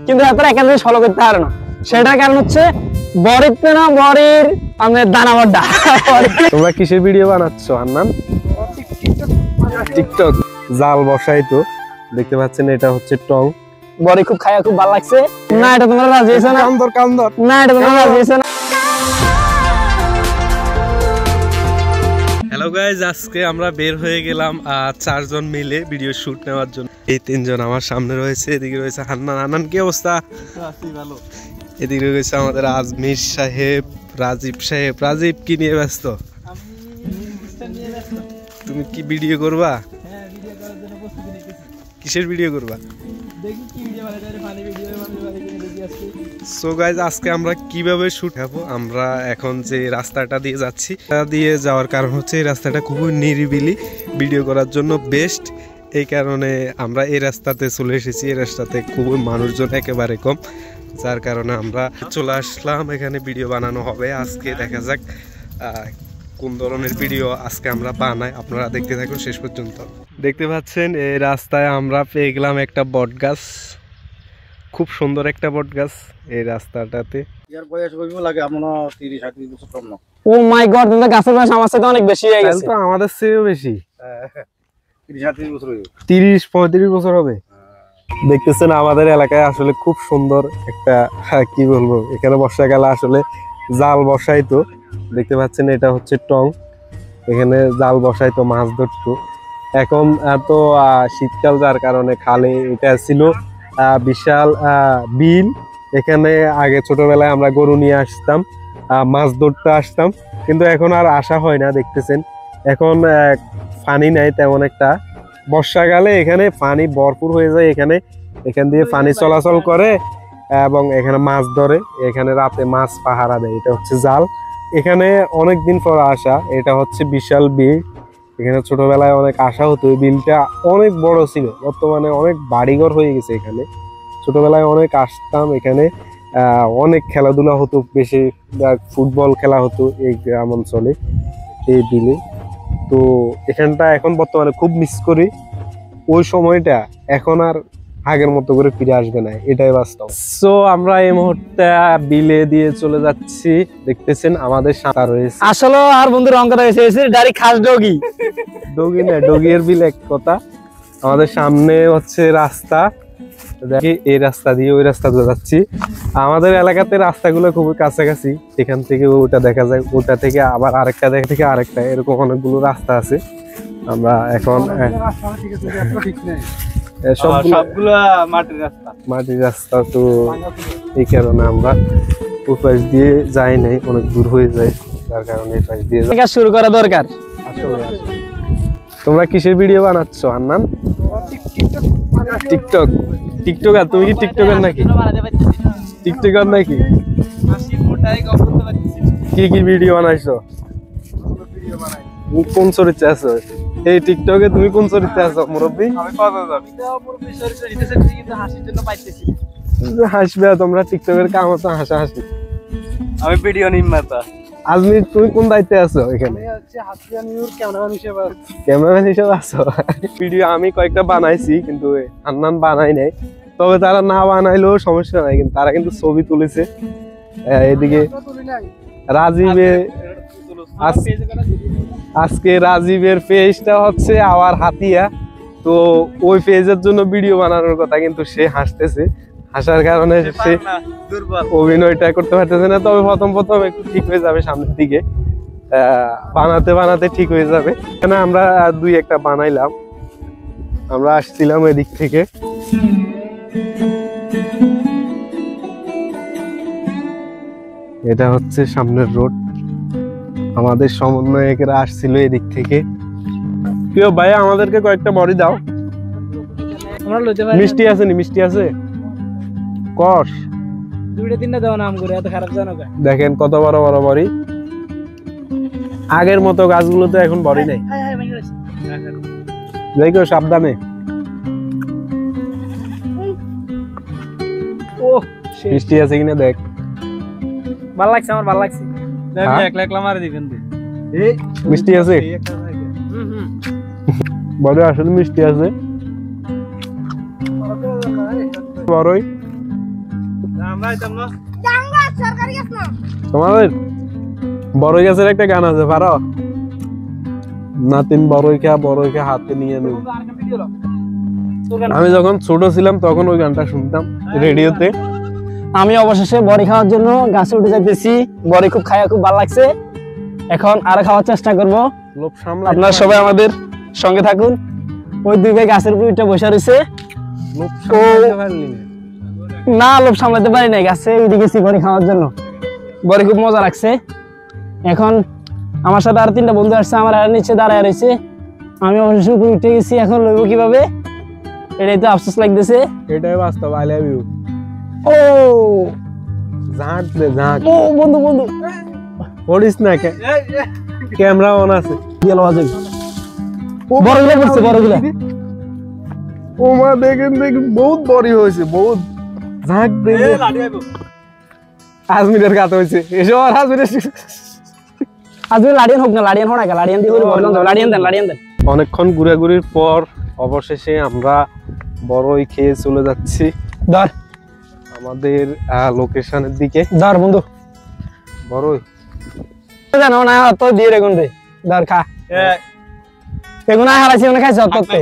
কিন্তু এত একা জিনিস ফলো করতে পারে না। সেটার কারণ হচ্ছে বরিতে না বরের আমাদের দানাবড্ডা। তোমরা কিসের ভিডিও বানাচ্ছ আন্নান? টিকটক। জাল বসাই তো দেখতে পাচ্ছেন, এটা হচ্ছে টং। বড়ি খুব খায়া খুব ভালো লাগছে না? এটা তোমরা রাজি হয়েছে না? কামদর না এটা তোমরা রাজি হয়েছে না? হ্যালো গাইজ, আজকে আমরা বের হয়ে গেলাম 4 জন মিলে ভিডিও শুট নেওয়ার জন্য। এই 3 জন আমার সামনে রয়েছে, এদিকে রয়েছে হান্নান। হান্নান কি অবস্থা? ভালো। এদিকে রয়েছে আমাদের আজমির সাহেব, রাজীব সাহেব। রাজীব কি নিয়ে ব্যস্ত? তুমি কি ভিডিও করবা? হ্যাঁ, ভিডিও করার জন্য প্রস্তুতি নিতেছি। কিসের ভিডিও করবা? দেখি কি ভিডিও বানাই, ফানি ভিডিও বানাই দেখি আজকে। সো গাইজ, আজকে আমরা কিভাবে শুট হবো, আমরা এখন যে রাস্তাটা দিয়ে যাচ্ছি, দিয়ে যাওয়ার কারণ হচ্ছে এই রাস্তাটা খুবই নিরিবিলি, ভিডিও করার জন্য বেস্ট। এই কারণে আমরা এই রাস্তাতে চলে এসেছি। এই রাস্তাতে খুবই মানুষজন একেবারে কম, যার কারণে আমরা চলে আসলাম। এখানে ভিডিও বানানো হবে আজকে। দেখা যাক কোন ধরনের ভিডিও আজকে আমরা বানাই, আপনারা দেখতে থাকুন শেষ পর্যন্ত। দেখতে পাচ্ছেন এই রাস্তায় আমরা পেয়ে গেলাম একটা বট গাছ, খুব সুন্দর একটা বট গাছ এই রাস্তাটাতে। এর বয়স কত লাগে? আমরা 30-38 বছর কম না। ও মাই গড, কিন্তু গাছের বয়স আমার সাথে অনেক বেশি হয়ে গেছে। তো আমাদের চেয়েও বেশি, 30-38 বছর হয়ে 30-35 বছর হবে। দেখতেছেন আমাদের এলাকায় আসলে খুব সুন্দর একটা, কি বলবো, এখানে বর্ষাকালে আসলে জাল বসাইতো। দেখতে পাচ্ছেন এটা হচ্ছে টং, এখানে জাল বসাইতো, মাছ ধরতো। এখন তো শীতকাল, যার কারণে খালে এটা ছিল বিশাল বিল। এখানে আগে ছোটবেলায় আমরা গরু নিয়ে আসতাম, মাছ ধরতে আসতাম, কিন্তু এখন আর আসা হয় না। দেখতেছেন এখন পানি নাই তেমন একটা। বর্ষাকালে এখানে পানি ভরপুর হয়ে যায়, এখান দিয়ে পানি চলাচল করে এবং এখানে মাছ ধরে। এখানে রাতে মাছ পাহারা দেয়, এটা হচ্ছে জাল। এখানে অনেকদিন পর আসা, এটা হচ্ছে বিশাল বিল। এখানে ছোটবেলায় অনেক আসা হতো। এই বিলটা অনেক বড় ছিল, বর্তমানে অনেক বাড়িঘর হয়ে গেছে এখানে। ছোটবেলায় অনেক আসতাম এখানে, অনেক খেলাধুলা হতো, বেশি ফুটবল খেলা হতো এই গ্রাম অঞ্চলে, এই বিলে। তো এখানটা এখন বর্তমানে খুব মিস করি। ওই সময়টা এখন আর আগের মতো করে ফিরে আসবে না, এটাই বাস্তব। সো আমরা এই মুহূর্তে বিলে দিয়ে চলে যাচ্ছি। দেখতেছেন আমাদের সাঁতার রয়েছে। আসলে আর বন্ধু রং কথা হয়েছে ডাইরেক্ট খাস ডগি। ডগি না, ডগির বিল এক কথা। আমাদের সামনে হচ্ছে রাস্তা, দেখি এই রাস্তা দিয়ে ওই রাস্তা দিয়ে যাচ্ছি। আমাদের এলাকাতে রাস্তাগুলো খুবই কাছাকাছি, এখান থেকে ওটা দেখা যায়, ওটা থেকে আবার আরেকটা, দেখা থেকে আরেকটা, এরকম অনেকগুলো রাস্তা আছে। আমরা এখন সবগুলা মাটির রাস্তা, তো এই কারণে আমরা ওই পাশ দিয়ে যাই নাই, অনেক দূর হয়ে যায়, যার কারণে এই পাশ দিয়ে শুরু করা দরকার। তোমরা কিসের ভিডিও বানাচ্ছ আন্নান? টিকটক। টিকটকার? তুমি কি টিকটকার নাকি? টিকটকার নাকি? কি কি ভিডিও বানাইছো? কোন চরিত্রে আছো এই টিকটকে? তুমি কোন চরিত্রে আছো মুরব্বী? হাসবে তোমরা, টিকটকের কাম হচ্ছে হাসা হাসি। আমি ভিডিও নির্মাতা। আজমি, তুমি কোন দায়িত্বে আছো এখানে? ক্যামেরাম্যান হিসেবে আছো? ভিডিও আমি কয়েকটা বানাইছি, কিন্তু আন্নান বানাই নাই। তবে তারা না বানাইলেও সমস্যা নাই, কিন্তু তারা কিন্তু ছবি তুলেছে। এদিকে রাজীবের, আজকে রাজীবের পেজটা হচ্ছে আওয়ার হাতিয়া, তো ওই পেজের জন্য ভিডিও বানানোর কথা, কিন্তু সে হাসতেছে। হাসার কারণে সে অভিনয়টা করতে পারতেছে না। তবে প্রথম একটু ঠিক হয়ে যাবে, সামনের দিকে বানাতে বানাতে ঠিক হয়ে যাবে। এখানে আমরা 2-1টা বানাইলাম। আমরা আসছিলাম এদিক থেকে, এটা হচ্ছে সামনের রোড। আমাদের সমন্বয়কেরা আসছিল এদিক থেকে। প্রিয় ভাই, আমাদেরকে কয়েকটা বড়ি দাও। মিষ্টি আছে নি? মিষ্টি আছে কষ 2-3টা দাও নাম করে, এত খারাপ জানো কেন? দেখেন কত বড় বড় বড়ি। আগের মতো গাছগুলো তো এখন বড়ি নাই। দেখো সাবধানে। ও মিষ্টি আছে কিনা দেখ। ভালো লাগছে, আমার ভালো লাগছে। একলা একলা মারি দিবেন। মিষ্টি আছে? বড় আসলে মিষ্টি আছে। বড়ই আমরা আইতাম না তোমাদের বড়ই গাছের একটা গান আছে পারো? নাতিন বড়ই খা হাতে নিয়ে নেব। আমি যখন ছোট ছিলাম তখন ওই গানটা শুনতাম রেডিওতে। আমি অবশেষে বড়ি খাওয়ার জন্য গাছে উঠে যাইতেছি। বড়ি খুব খাওয়া খুব ভালো লাগছে। এখন আরো খাওয়ার চেষ্টা করব। লোভ সামলা আপনারা সবাই আমাদের সঙ্গে থাকুন। ওই দুই ভাই গাছের উপর উঠে বসে রয়েছে। লোভ সামলাতে পারলি না। না, লোভ সামলাতে পারি নাই, গাছে উঠে গেছি বড়ি খাওয়ার জন্য। বড়ি খুব মজা লাগছে। এখন আমার সাথে আর 3টা বন্ধু আসছে, আমার আর নিচে দাঁড়ায় রয়েছে। আমি অবশেষে উপরে উঠে গেছি। এখন লইব কিভাবে, এটাই তো আফসোস লাগতেছে। এটাই বাস্তব। I love you. ও ঝাঁক দে ঝাঁক। ও বন্ধু বন্ধু পড়িস না ক্যামেরা অন আছে। গেল আজ বড়গুলো পড়ছে বড়গুলো। ও মা দেখেন বহুত বড়ি হয়েছে বহুত। ঝাঁক দে। আজমিরের কাছে হয়েছে এসব। আর আজকে লাড়িয়ান হোক না, লাড়িয়ান হোক না, লাড়িয়ান দিয়ে লাড়িয়ান দেন। অনেকক্ষণ ঘুরাঘুরির পর অবশেষে আমরা বড়ই খেয়ে চলে যাচ্ছি ধর আমাদের লোকেশনের দিকে। ধর বন্ধু বড়ই জানো না তো দিয়ে রেগুন দে। ধর খা। এগুলো হারাইছি মানে খাইছ তোতে।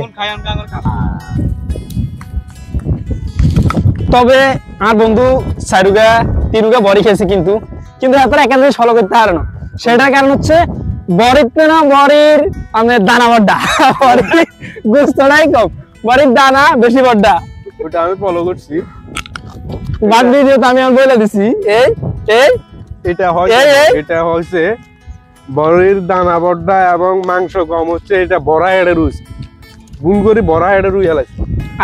তবে আমার বন্ধু 4 3 বড়ি খেয়েছে, কিন্তু হাতে একান্ত ফলো করতে পারে না। সেটার কারণ হচ্ছে বড়িতে না বড়ির আমাদের দানা বড্ডা। বড়ির গোস্তটাই কম, বড়ির দানা বেশি বড্ডা। ওটা আমি ফলো করছি। বাদ ভিডিও তো আমি বলে দিছি। এটা হচ্ছে বড়ির দানা বড্ডা এবং মাংস কম হচ্ছে। এটা বড়া এড়ে রুই ভুল করে বড়া এড়ে রুই এলাইছে।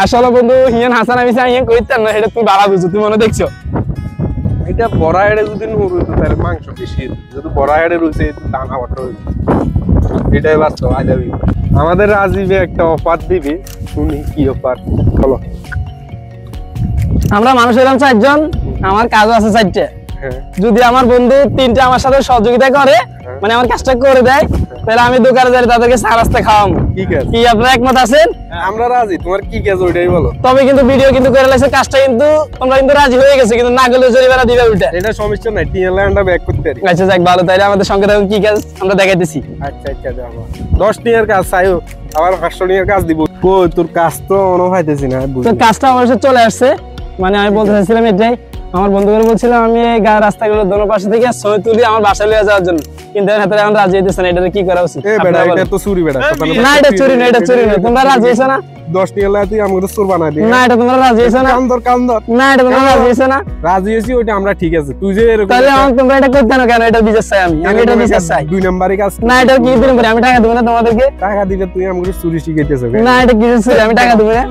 আসলে বন্ধু হিয়ান হাসান আমি হিয়ান কইতাম না, এটা তুই বাড়া বুঝছো, তুই মনে দেখছো। এটা বড়া এড়ে যদি নুরুইতো তাহলে মাংস বেশি, যদি বড়া এড়ে রুইছে দানা বড্ডা রয়েছে। এটাই বাস্তব। I love you. আমাদের রাজীবে একটা অফার দিবি, শুনি কি অফার। চলো। আমরা মানুষ এলাম 4 জন, আমার কাজও আছে 4টে। যদি আমার বন্ধু 3টে আমার সাথে সহযোগিতা করে, মানে আমার কাজটা করে দেয়, তাহলে আমি দোকানে যাই তাদেরকে চা রাস্তা খাওয়াবো। ঠিক আছে, কি আপনারা একমত আছেন? আমরা রাজি। তোমার কি কাজ ওইটাই বলো। তবে কিন্তু ভিডিও কিন্তু করে লাইছে, কাজটা কিন্তু তোমরা কিন্তু রাজি হয়ে গেছে, কিন্তু না গেলে জরিমানা দিবে ওইটা। এটা সমস্যা নাই, টিএল আমরা ব্যাক করতে পারি। আচ্ছা যাক ভালো, তাইলে আমাদের সঙ্গে থাকুন, কি কাজ আমরা দেখাইতেছি। আচ্ছা দেখো 10 টিয়ার কাজ চাইও, আবার 500 টিয়ার কাজ দিব। কই তোর কাজ তো মনে হইতেছি না। তো কাজটা অবশ্যই চলে আসছে। মানে আমি বলতে চাইছিলাম এটাই, আমার বন্ধুদের বলছিলাম আমি এই রাস্তাগুলো দোনো পাশে থেকে ছবি তুলি আমার বাসায় লিয়ে যাওয়ার জন্য, কিন্তু এর হাতে এখন রাজি হইতেছে না। এটা কি করা উচিত? এটা তো চুরি বেটা। না এটা চুরি না, এটা চুরি না। তোমরা রাজি হইছো না? 10 টিয়ার লাই তুই আমাকে চোর বানাই দিবি। না এটা তোমরা রাজি হইছো না? কান্দর না এটা তোমরা রাজি হইছো না? রাজি হইছি, ওইটা আমরা ঠিক আছে। তুই যে এরকম তাহলে তোমরা এটা করতে না কেন? এটা বিচার চাই আমি এটা বিচার চাই। 2 নম্বরই কাজ। না এটা কি দিন পরে আমি টাকা দেব না তোমাদেরকে। টাকা দিবে তুই আমাকে চুরি শিখাইতেছ। না এটা কি আমি টাকা দেব না।